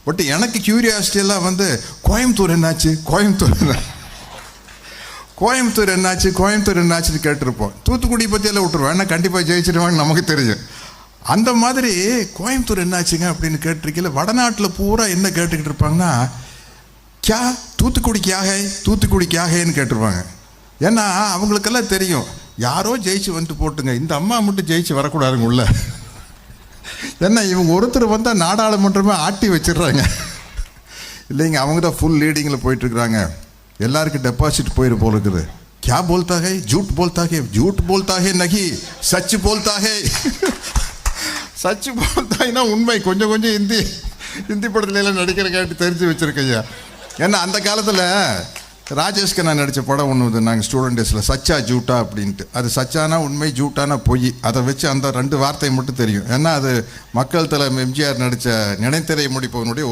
But எனக்கு curiosity எல்லாம் வந்து கோயம்புத்தூர் என்னாச்சு, கோயம்புத்தூர் என்னாச்சுன்னு கேட்டிருப்போம். தூத்துக்குடி பற்றியெல்லாம் விட்டுருவோம், ஏன்னா கண்டிப்பாக ஜெயிச்சிருவான்னு நமக்கு தெரியும். அந்த மாதிரி கோயம்புத்தூர் என்னாச்சுங்க அப்படின்னு கேட்டிருக்கல. வடநாட்டில் பூரா என்ன கேட்டுக்கிட்டு இருப்பாங்கன்னா, கியா தூத்துக்குடி கியாகன்னு கேட்டுருவாங்க. ஏன்னா அவங்களுக்கெல்லாம் தெரியும், யாரோ ஜெயிச்சு வந்துட்டு போட்டுங்க, இந்த அம்மா மட்டும் ஜெயிச்சு வரக்கூடாதுங்க உள்ள. ஏன்னா இவங்க ஒருத்தர் வந்தால் நாடாளுமன்றமே ஆட்டி வச்சிடுறாங்க இல்லைங்க. அவங்க தான் ஃபுல் லீடிங்கில் போயிட்டுருக்குறாங்க. எல்லாருக்கும் டெபாசிட் போயிரு போல இருக்குது. क्या बोलता है, झूठ बोलता है नहीं सच बोलता है. சச்சு போல்தாய்னா உண்மை. கொஞ்சம் ஹிந்தி படத்துல எல்லாம் நடிக்கிற கேட்டு தெரிஞ்சு வச்சுருக்கையா. ஏன்னா அந்த காலத்தில் ராஜேஷ்க்கு நான் நடித்த படம் ஒன்று நாங்கள் ஸ்டூடெண்ட் டேஸில், சச்சா ஜூட்டா அப்படின்ட்டு. அது சச்சானா உண்மை, ஜூட்டானா பொய். அதை வச்சு அந்த 2 வார்த்தை மட்டும் தெரியும். ஏன்னா அது மக்கள் தலைமை எம்ஜிஆர் நடித்த நினைத்திரை முடிப்பவனுடைய